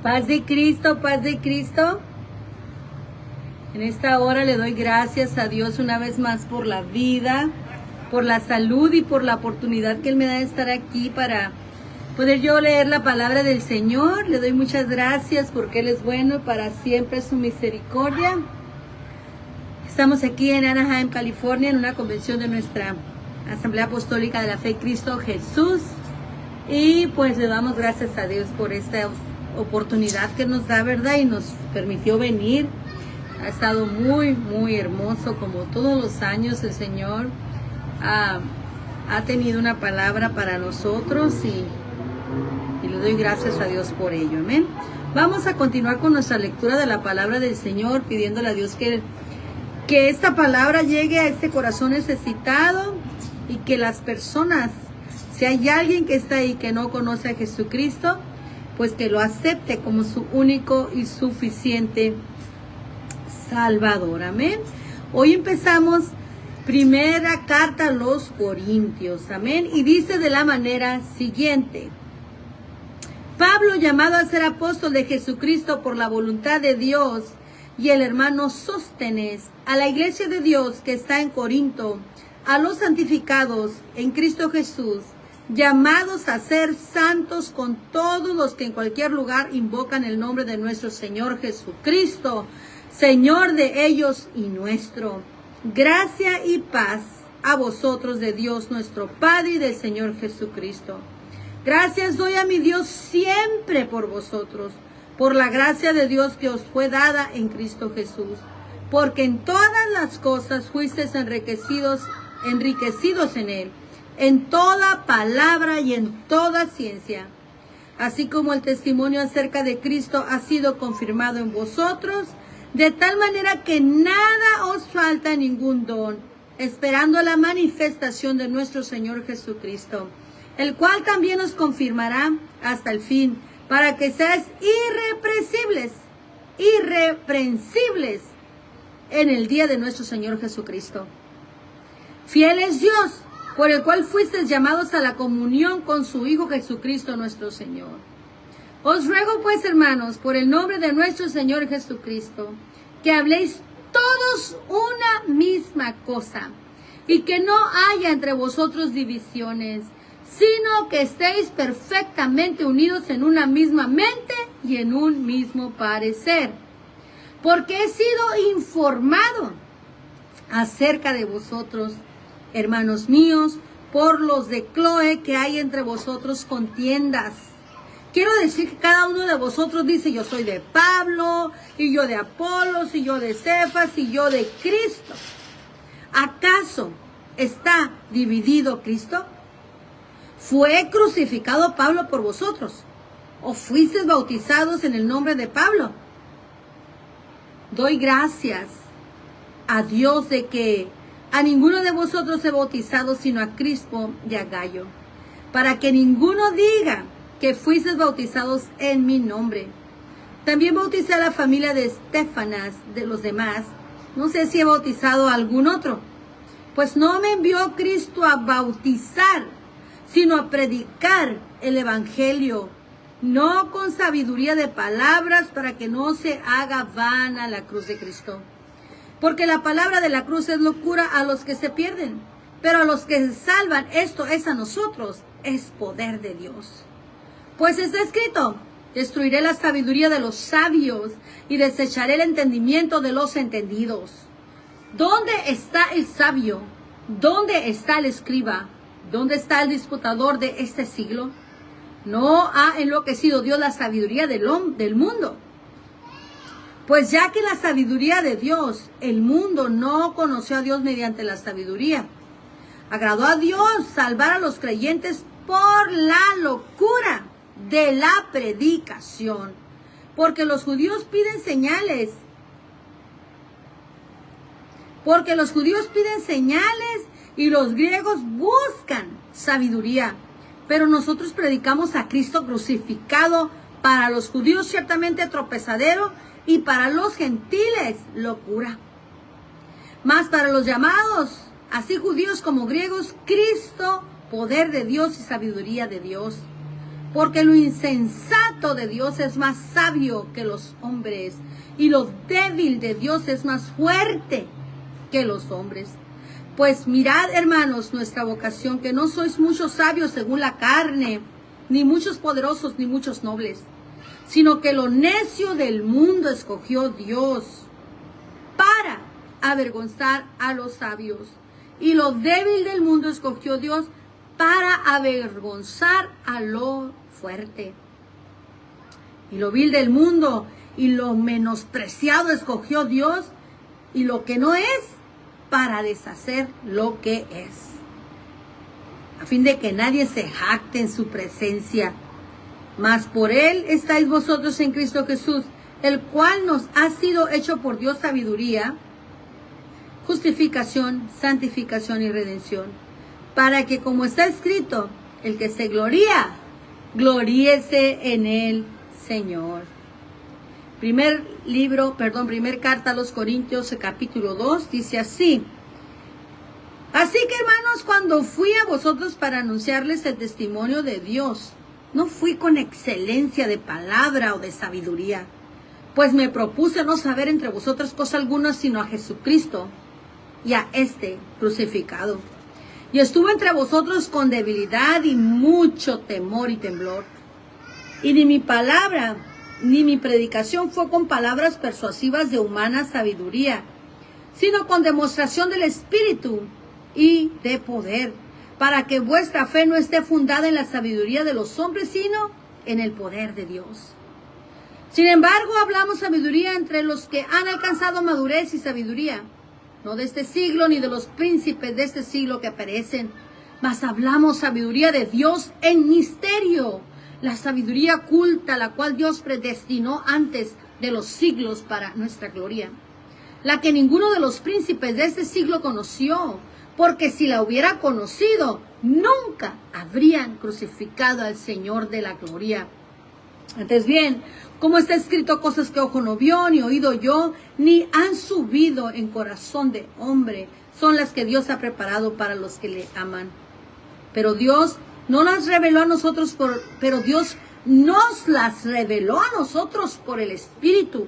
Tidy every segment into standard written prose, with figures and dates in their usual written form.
Paz de Cristo, paz de Cristo. En esta hora le doy gracias a Dios una vez más por la vida, por la salud y por la oportunidad que Él me da de estar aquí para poder yo leer la palabra del Señor. Le doy muchas gracias porque Él es bueno y para siempre su misericordia. Estamos aquí en Anaheim, California, en una convención de nuestra Asamblea Apostólica de la Fe Cristo Jesús. Y pues le damos gracias a Dios por esta oportunidad que nos da, ¿verdad? Y nos permitió venir. Ha estado muy, muy hermoso, como todos los años el Señor ha tenido una palabra para nosotros y le doy gracias a Dios por ello, amén. Vamos a continuar con nuestra lectura de la palabra del Señor, pidiéndole a Dios que esta palabra llegue a este corazón necesitado y que las personas, si hay alguien que está ahí que no conoce a Jesucristo, pues que lo acepte como su único y suficiente Salvador, amén. Hoy empezamos primera carta a los Corintios, amén, y dice de la manera siguiente: Pablo, llamado a ser apóstol de Jesucristo por la voluntad de Dios, y el hermano Sóstenes, a la iglesia de Dios que está en Corinto, a los santificados en Cristo Jesús, llamados a ser santos con todos los que en cualquier lugar invocan el nombre de nuestro Señor Jesucristo, Señor de ellos y nuestro. Gracia y paz a vosotros de Dios nuestro Padre y del Señor Jesucristo. Gracias doy a mi Dios siempre por vosotros, por la gracia de Dios que os fue dada en Cristo Jesús, porque en todas las cosas fuisteis enriquecidos en Él, en toda palabra y en toda ciencia, así como el testimonio acerca de Cristo ha sido confirmado en vosotros, de tal manera que nada os falta ningún don, esperando la manifestación de nuestro Señor Jesucristo, el cual también os confirmará hasta el fin, para que seáis irreprensibles en el día de nuestro Señor Jesucristo. Fiel es Dios, por el cual fuisteis llamados a la comunión con su Hijo Jesucristo nuestro Señor. Os ruego pues, hermanos, por el nombre de nuestro Señor Jesucristo, que habléis todos una misma cosa, y que no haya entre vosotros divisiones, sino que estéis perfectamente unidos en una misma mente y en un mismo parecer. Porque he sido informado acerca de vosotros, hermanos míos, por los de Cloé, que hay entre vosotros contiendas. Quiero decir que cada uno de vosotros dice: yo soy de Pablo, y yo de Apolos, y yo de Cefas, y yo de Cristo. ¿Acaso está dividido Cristo? ¿Fue crucificado Pablo por vosotros? ¿O fuisteis bautizados en el nombre de Pablo? Doy gracias a Dios de que a ninguno de vosotros he bautizado sino a Crispo y a Gayo, para que ninguno diga que fuisteis bautizados en mi nombre. También bauticé a la familia de Estefanas, de los demás. No sé si he bautizado a algún otro, pues no me envió Cristo a bautizar, sino a predicar el evangelio, no con sabiduría de palabras, para que no se haga vana la cruz de Cristo. Porque la palabra de la cruz es locura a los que se pierden, pero a los que se salvan, esto es a nosotros, es poder de Dios. Pues está escrito: destruiré la sabiduría de los sabios y desecharé el entendimiento de los entendidos. ¿Dónde está el sabio? ¿Dónde está el escriba? ¿Dónde está el disputador de este siglo? ¿No ha enloquecido Dios la sabiduría del mundo? Pues ya que la sabiduría de Dios, el mundo no conoció a Dios mediante la sabiduría. Agradó a Dios salvar a los creyentes por la locura de la predicación. Porque los judíos piden señales. Y los griegos buscan sabiduría. Pero nosotros predicamos a Cristo crucificado, para los judíos ciertamente tropezadero, y para los gentiles locura. Mas para los llamados, así judíos como griegos, Cristo, poder de Dios y sabiduría de Dios. porque lo insensato de Dios es más sabio que los hombres, y lo débil de Dios es más fuerte que los hombres. Pues mirad, hermanos, nuestra vocación, que no sois muchos sabios según la carne, ni muchos poderosos, ni muchos nobles, sino que lo necio del mundo escogió Dios para avergonzar a los sabios, y lo débil del mundo escogió Dios para avergonzar a lo fuerte. Y lo vil del mundo y lo menospreciado escogió Dios, y lo que no es, para deshacer lo que es, a fin de que nadie se jacte en su presencia. Mas por él estáis vosotros en Cristo Jesús, el cual nos ha sido hecho por Dios sabiduría, justificación, santificación y redención, para que, como está escrito, el que se gloría, gloríese en el Señor. Primer carta a los Corintios, capítulo 2, dice así: así que, hermanos, cuando fui a vosotros para anunciarles el testimonio de Dios, no fui con excelencia de palabra o de sabiduría, pues me propuse no saber entre vosotros cosa alguna sino a Jesucristo y a este crucificado. Y estuve entre vosotros con debilidad y mucho temor y temblor. Y ni mi palabra ni mi predicación fue con palabras persuasivas de humana sabiduría, sino con demostración del Espíritu y de poder, para que vuestra fe no esté fundada en la sabiduría de los hombres, sino en el poder de Dios. Sin embargo, hablamos sabiduría entre los que han alcanzado madurez y sabiduría, no de este siglo ni de los príncipes de este siglo que perecen, mas hablamos sabiduría de Dios en misterio, la sabiduría oculta, la cual Dios predestinó antes de los siglos para nuestra gloria, la que ninguno de los príncipes de este siglo conoció, porque si la hubiera conocido, nunca habrían crucificado al Señor de la gloria. Antes bien, como está escrito, cosas que ojo no vio, ni oído oyó, ni han subido en corazón de hombre, son las que Dios ha preparado para los que le aman. Pero Dios no las reveló a nosotros, pero Dios nos las reveló a nosotros por el Espíritu,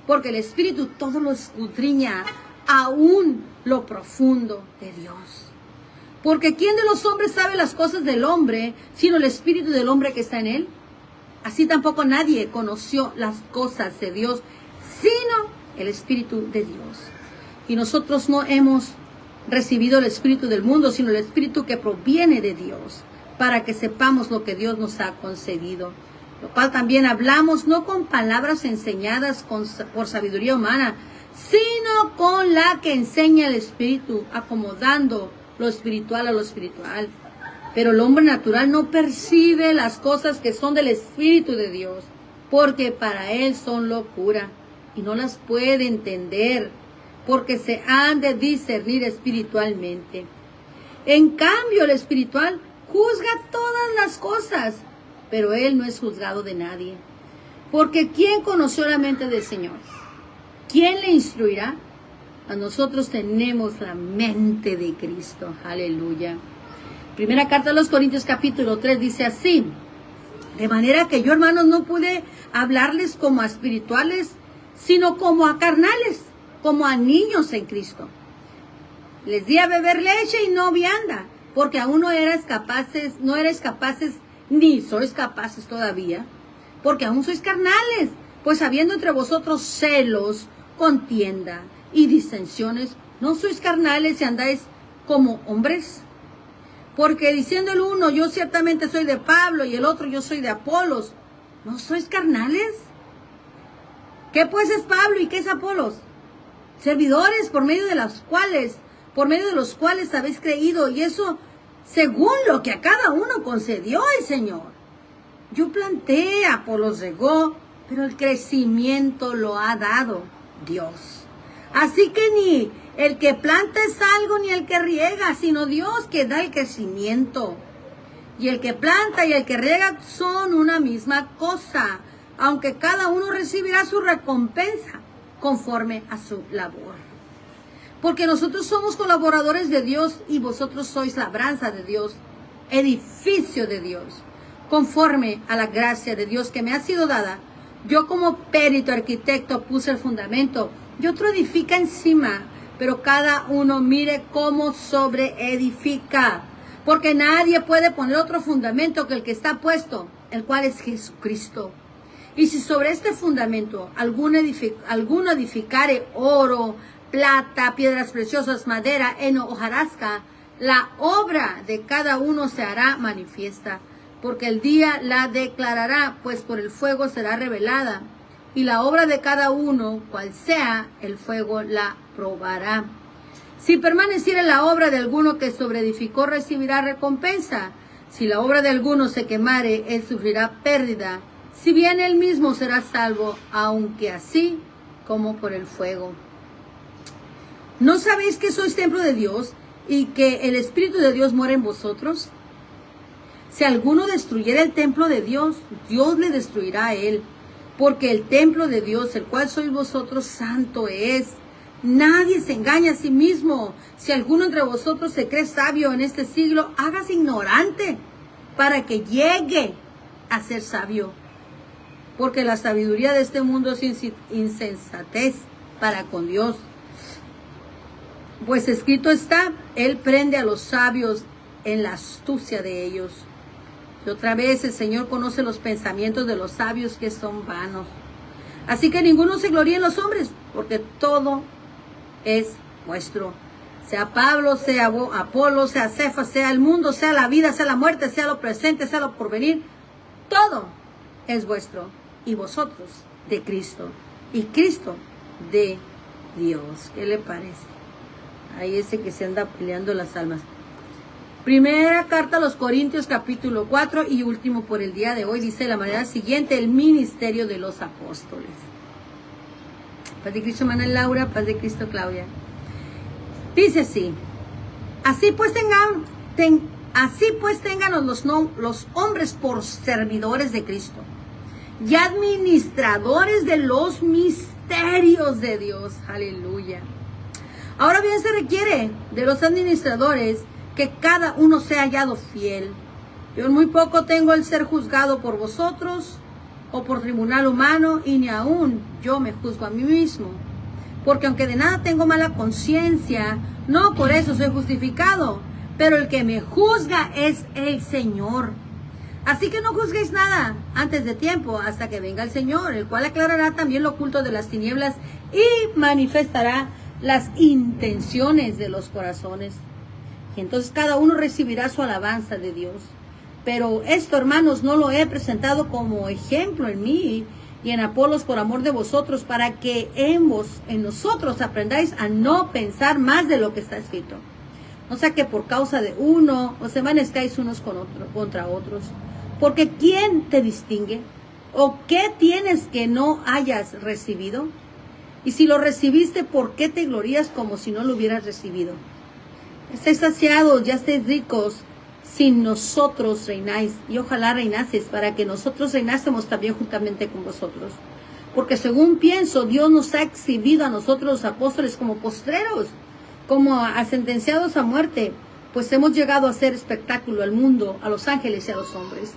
porque el Espíritu todo lo escudriña, aún lo profundo de Dios. Porque ¿quién de los hombres sabe las cosas del hombre, sino el Espíritu del hombre que está en él? Así tampoco nadie conoció las cosas de Dios, sino el Espíritu de Dios. Y nosotros no hemos recibido el Espíritu del mundo, sino el Espíritu que proviene de Dios, para que sepamos lo que Dios nos ha concedido. Lo cual también hablamos no con palabras enseñadas por sabiduría humana, sino con la que enseña el Espíritu, acomodando lo espiritual a lo espiritual. Pero el hombre natural no percibe las cosas que son del Espíritu de Dios, porque para él son locura, y no las puede entender, porque se han de discernir espiritualmente. En cambio, el espiritual juzga todas las cosas, pero él no es juzgado de nadie. Porque ¿quién conoció la mente del Señor? ¿Quién le instruirá? A nosotros tenemos la mente de Cristo. Aleluya. Primera carta a los Corintios capítulo 3 dice así: de manera que yo, hermanos, no pude hablarles como a espirituales, sino como a carnales, como a niños en Cristo. Les di a beber leche y no vianda, porque aún no erais capaces, ni sois capaces todavía, porque aún sois carnales, pues habiendo entre vosotros celos, contienda y disensiones, ¿no sois carnales y andáis como hombres? Porque diciendo el uno, yo ciertamente soy de Pablo, y el otro, yo soy de Apolos, ¿no sois carnales? ¿Qué pues es Pablo y qué es Apolos? Servidores por medio de los cuales habéis creído, y eso según lo que a cada uno concedió el Señor. Yo planté, Apolos regó, pero el crecimiento lo ha dado Dios. Así que ni el que planta es algo, ni el que riega, sino Dios que da el crecimiento. Y el que planta y el que riega son una misma cosa, aunque cada uno recibirá su recompensa conforme a su labor. Porque nosotros somos colaboradores de Dios, y vosotros sois labranza de Dios, edificio de Dios, conforme a la gracia de Dios que me ha sido dada. Yo como perito arquitecto puse el fundamento y otro edifica encima, pero cada uno mire cómo sobreedifica, porque nadie puede poner otro fundamento que el que está puesto, el cual es Jesucristo. Y si sobre este fundamento alguno edificare oro, plata, piedras preciosas, madera, heno, hojarasca, la obra de cada uno se hará manifiesta, porque el día la declarará, pues por el fuego será revelada, y la obra de cada uno, cual sea, el fuego la probará. Si permaneciere la obra de alguno que sobreedificó, recibirá recompensa. Si la obra de alguno se quemare, él sufrirá pérdida. Si bien él mismo será salvo, aunque así como por el fuego. ¿No sabéis que sois templo de Dios y que el Espíritu de Dios mora en vosotros? Si alguno destruyera el templo de Dios, Dios le destruirá a él, porque el templo de Dios, el cual sois vosotros, santo es. Nadie se engaña a sí mismo. Si alguno entre vosotros se cree sabio en este siglo, hágase ignorante para que llegue a ser sabio. Porque la sabiduría de este mundo es insensatez para con Dios. Pues escrito está, Él prende a los sabios en la astucia de ellos. Y otra vez el Señor conoce los pensamientos de los sabios, que son vanos. Así que ninguno se gloríe en los hombres, porque todo es vuestro. Sea Pablo, sea Apolo, sea Cefas, sea el mundo, sea la vida, sea la muerte, sea lo presente, sea lo porvenir. Todo es vuestro. Y vosotros de Cristo. Y Cristo de Dios. ¿Qué le parece? Ahí ese que se anda peleando las almas. Primera carta a los Corintios, capítulo 4 y último por el día de hoy, dice de la manera siguiente: el ministerio de los apóstoles. Paz de Cristo, hermana Laura. Paz de Cristo, Claudia. Dice así: así pues ténganos los hombres por servidores de Cristo y administradores de los misterios de Dios. Aleluya. Ahora bien, se requiere de los administradores que cada uno sea hallado fiel. Yo en muy poco tengo el ser juzgado por vosotros o por tribunal humano, y ni aún yo me juzgo a mí mismo. Porque aunque de nada tengo mala conciencia, no por eso soy justificado, pero el que me juzga es el Señor. Así que no juzguéis nada antes de tiempo, hasta que venga el Señor, el cual aclarará también lo oculto de las tinieblas y manifestará las intenciones de los corazones. Y entonces cada uno recibirá su alabanza de Dios. Pero esto, hermanos, no lo he presentado como ejemplo en mí y en Apolos por amor de vosotros, para que en nosotros aprendáis a no pensar más de lo que está escrito. O sea, que por causa de uno os envanezcáis unos contra otros. Porque ¿quién te distingue? ¿O qué tienes que no hayas recibido? Y si lo recibiste, ¿por qué te glorías como si no lo hubieras recibido? Estéis saciados, ya estéis ricos, sin nosotros reináis. Y ojalá reinases, para que nosotros reinásemos también juntamente con vosotros. Porque según pienso, Dios nos ha exhibido a nosotros los apóstoles como postreros, como a sentenciados a muerte, pues hemos llegado a hacer espectáculo al mundo, a los ángeles y a los hombres.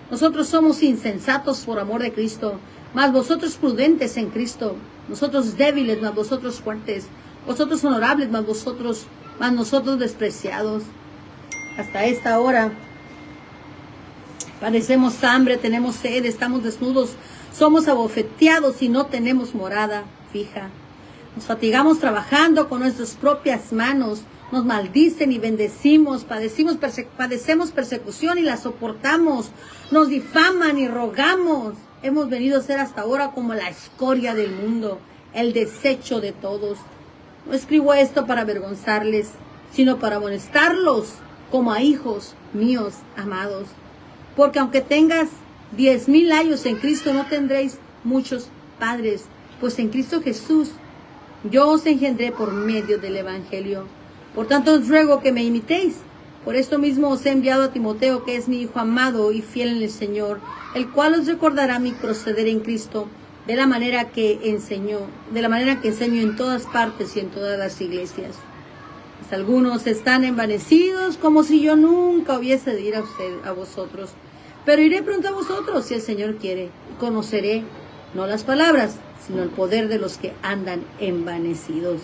Nosotros somos insensatos por amor de Cristo, mas vosotros prudentes en Cristo. Nosotros débiles, mas vosotros fuertes. Vosotros honorables, mas nosotros despreciados. Hasta esta hora padecemos hambre, tenemos sed, estamos desnudos, somos abofeteados y no tenemos morada fija. Nos fatigamos trabajando con nuestras propias manos, nos maldicen y bendecimos, padecemos persecución y la soportamos, nos difaman y rogamos. Hemos venido a ser hasta ahora como la escoria del mundo, el desecho de todos. No escribo esto para avergonzarles, sino para amonestarlos como a hijos míos amados. Porque aunque tengas 10,000 años en Cristo, no tendréis muchos padres, pues en Cristo Jesús yo os engendré por medio del Evangelio. Por tanto os ruego que me imitéis. Por esto mismo os he enviado a Timoteo, que es mi hijo amado y fiel en el Señor, el cual os recordará mi proceder en Cristo, de la manera que enseño en todas partes y en todas las iglesias. Pues algunos están envanecidos, como si yo nunca hubiese de ir a vosotros. Pero iré pronto a vosotros, si el Señor quiere, y conoceré no las palabras, sino el poder de los que andan envanecidos.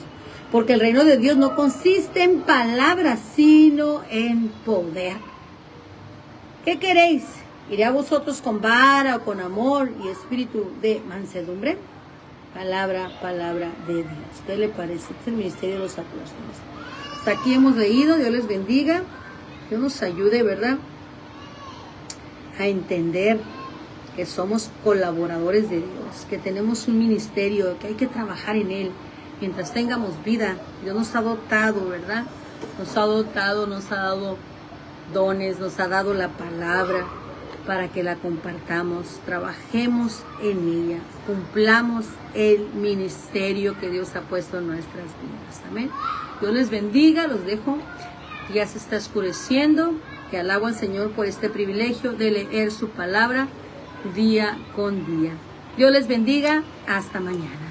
Porque el reino de Dios no consiste en palabras, sino en poder. ¿Qué queréis? ¿Iré a vosotros con vara o con amor y espíritu de mansedumbre? Palabra de Dios. ¿Qué le parece? Este es el ministerio de los apóstoles. Hasta aquí hemos leído. Dios les bendiga. Dios nos ayude, ¿verdad?, a entender que somos colaboradores de Dios, que tenemos un ministerio, que hay que trabajar en él mientras tengamos vida. Dios nos ha dotado, ¿verdad? Nos ha dotado, nos ha dado dones, nos ha dado la palabra para que la compartamos, trabajemos en ella, cumplamos el ministerio que Dios ha puesto en nuestras vidas. Amén. Dios les bendiga, los dejo. Ya se está oscureciendo. Que alabo al Señor por este privilegio de leer su palabra día con día. Dios les bendiga. Hasta mañana.